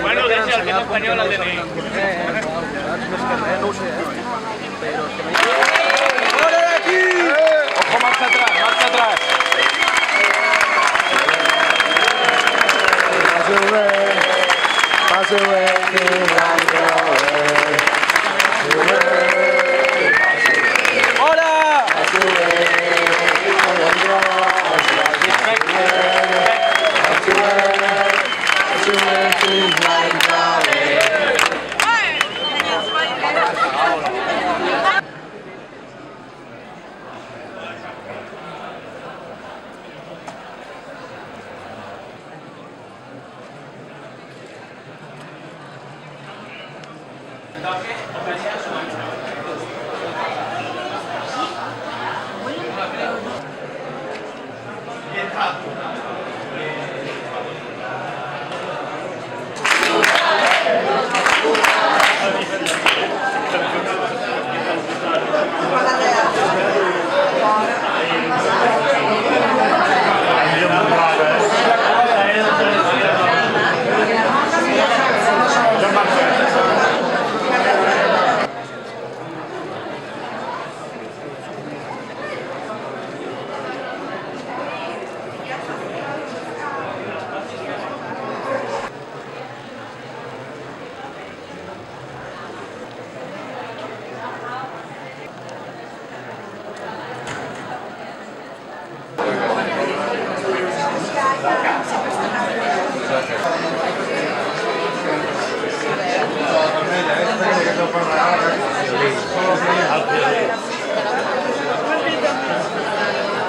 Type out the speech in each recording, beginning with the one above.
Bueno, deixa el que no espanyol al DNI. No ho sé, però és que me... ¡Fora d'aquí! Ojo, marxa atrás, marxa atrás. Pass away, ¡Hola!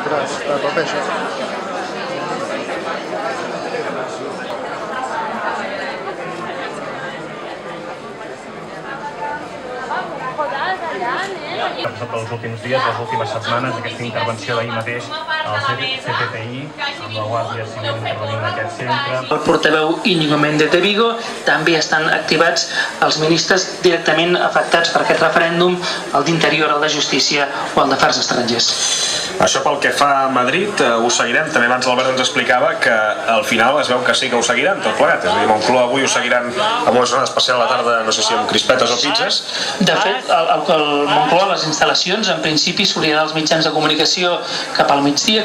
Ostres, de tot això. Els últims dies, les últimes setmanes, aquesta intervenció d'ahir mateix al CTTI, amb la Guàrdia Civil intervenint en aquest centre. El portaveu Íñigo Méndez de Vigo, també estan activats els ministres directament afectats per aquest referèndum, el d'Interior, el de Justícia o el d'Afers Estrangers. Això pel que fa a Madrid, ho seguirem. També abans l'Albert ens explicava que al final es veu que sí que ho seguiran tot plegat. És a dir, Moncloa avui ho seguiran amb una zona especial a la tarda, no sé si amb crispetes o pizzas. De fet, el Moncloa, les instal·lacions, en principi s'obriran als mitjans de comunicació cap al migdia,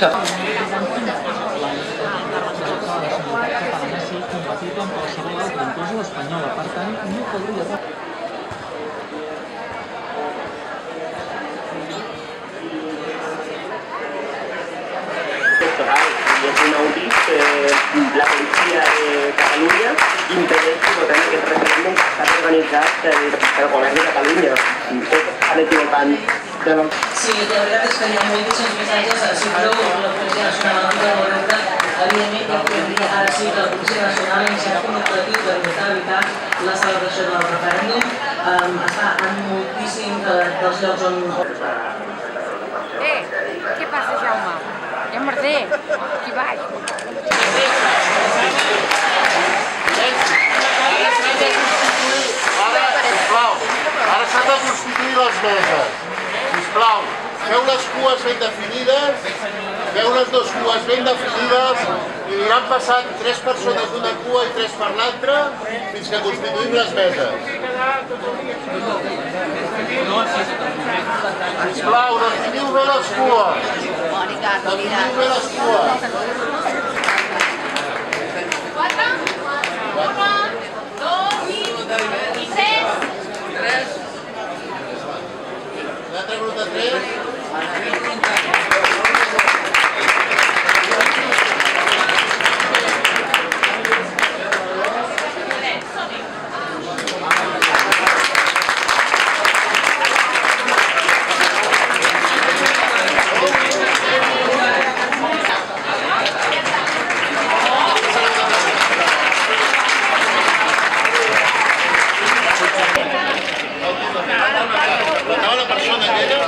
la policía de Cataluña impedeix que votem aquest referèndum que està organitzat que el govern de Catalunya estan equivocant. Sí, la veritat és que hi ha moltíssims missatges, si voleu la Policia Nacional a tota la resta, evidentment ja podem dir ara sí que la Policia Nacional ha iniciat un operatiu per intentar evitar la celebració del referèndum. Està en moltíssims dels llocs on... Què passa, Jaume? Ja merder, aquí baix. Ara s'han de constituir les meses. Sisplau, feu les cues ben definides, feu les dues cues ben definides i aniran passant 3 persones d'una cua i 3 per l'altra fins que constituïm les meses. Sisplau, definiu bé les cues. Definiu bé les cues. 4, 1, 2 i 3. L'altre grup de 3. La persona aquella.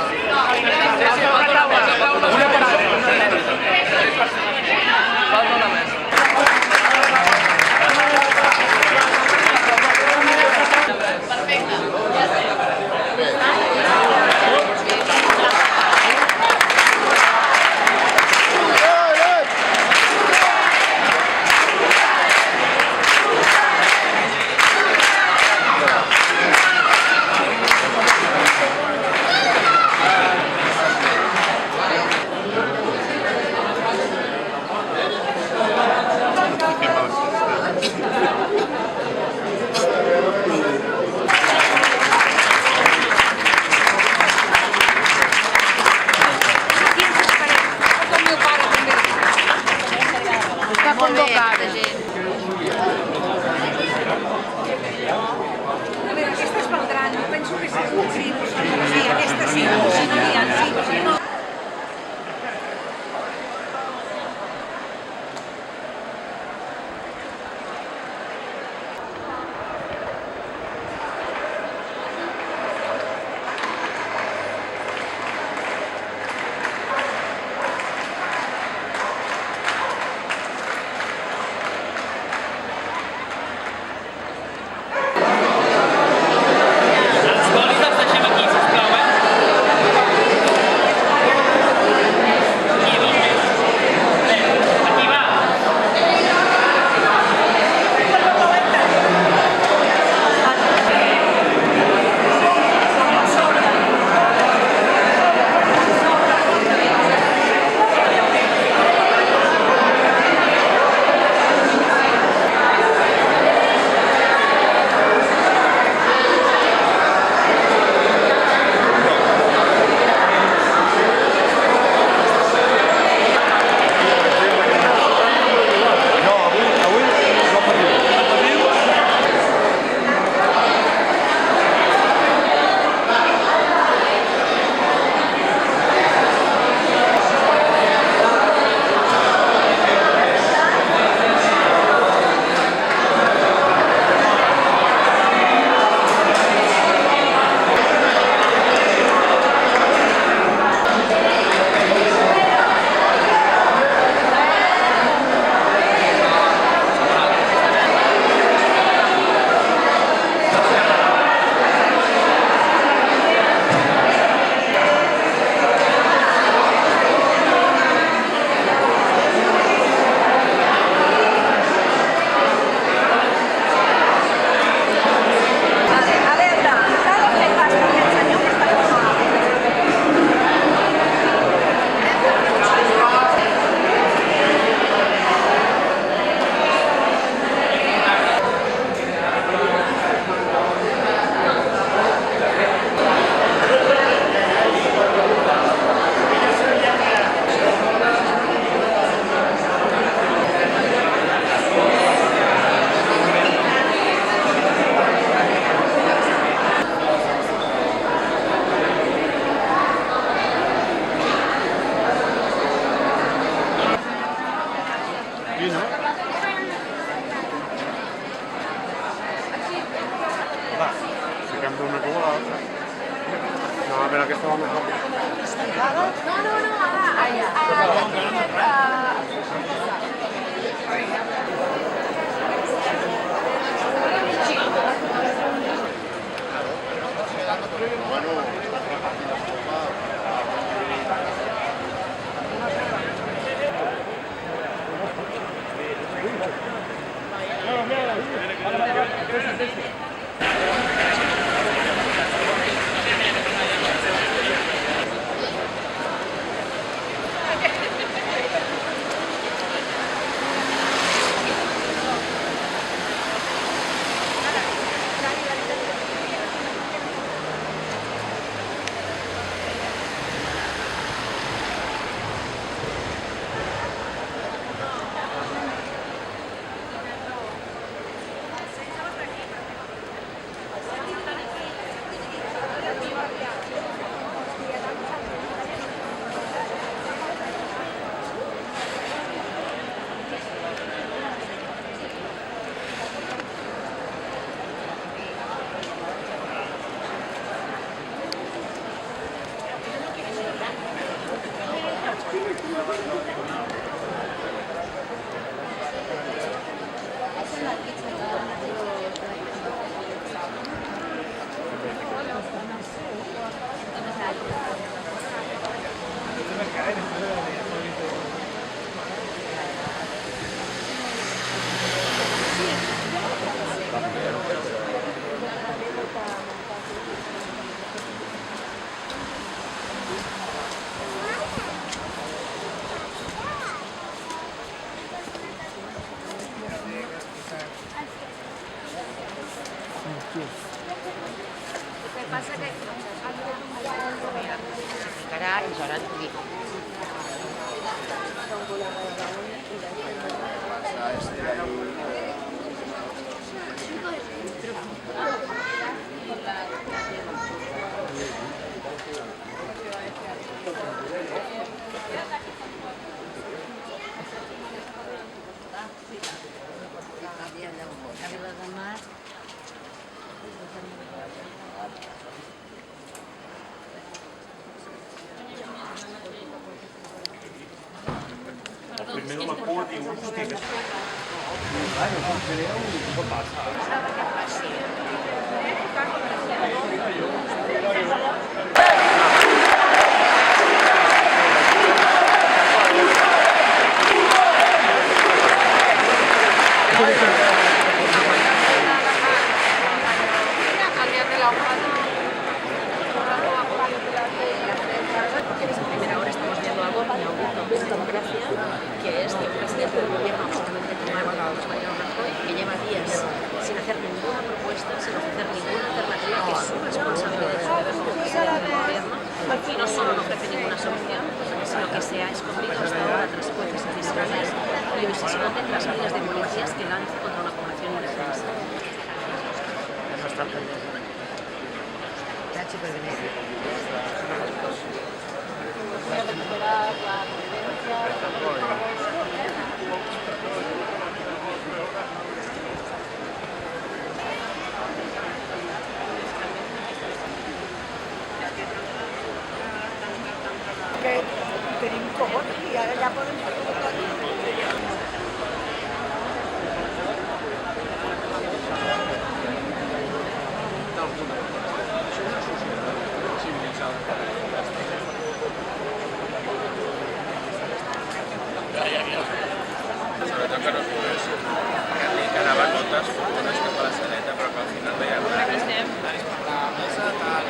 Aquestes valdran, penso que sí, aquestes sí, si no n'hi ha, sí. Tenim cobot i ara ja podem fer tot. Sobretot que no es pogués dir que anava a totes fotones cap a la Saleta, però que al final veiem que aquí estem. La mesa, tal.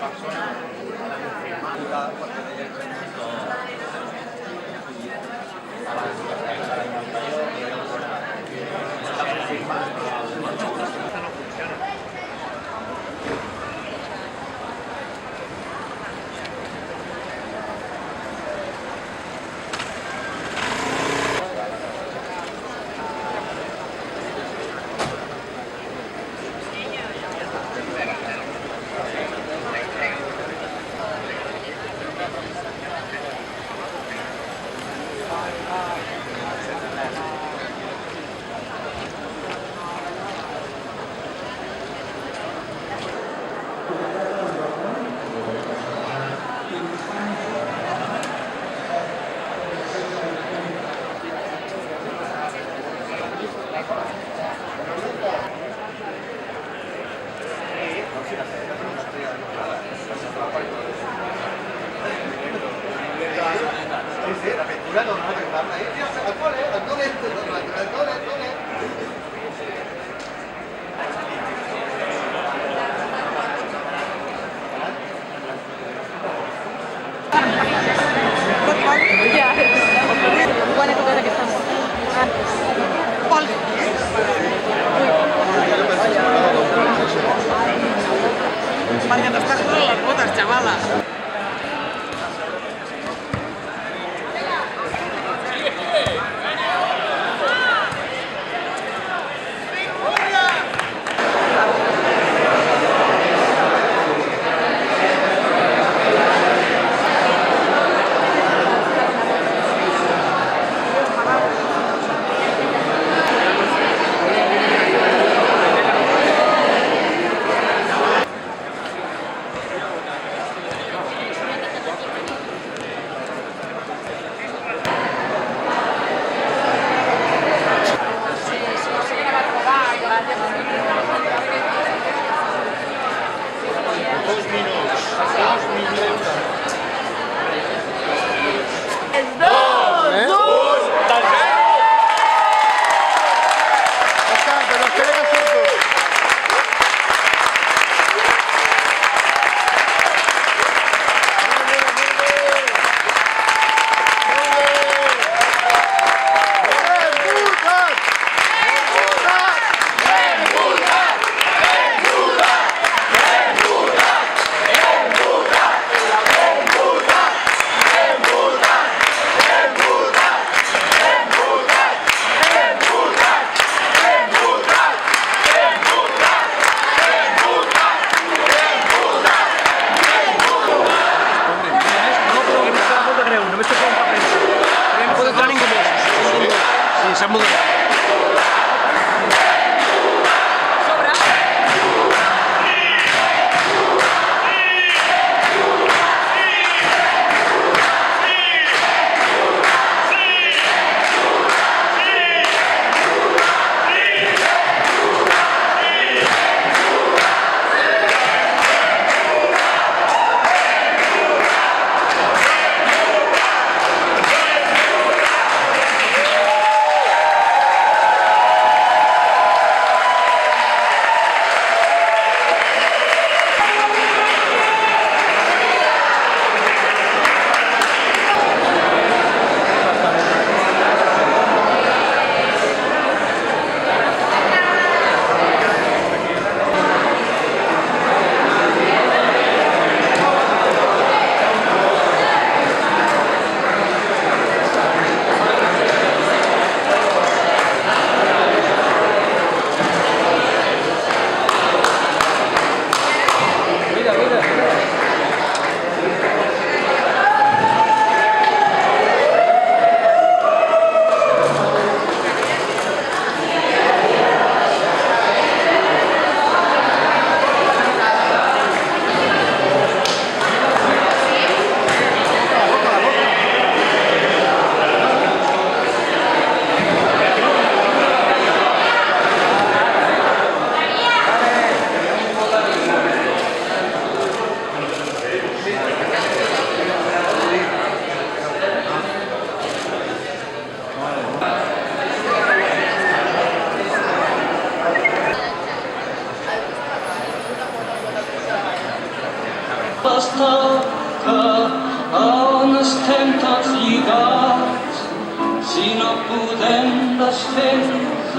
persona Perquè t'estàs posant les botes, xavala. On estem tots lligats, si no podem desfer-nos,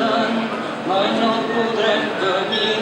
mai no podrem camí.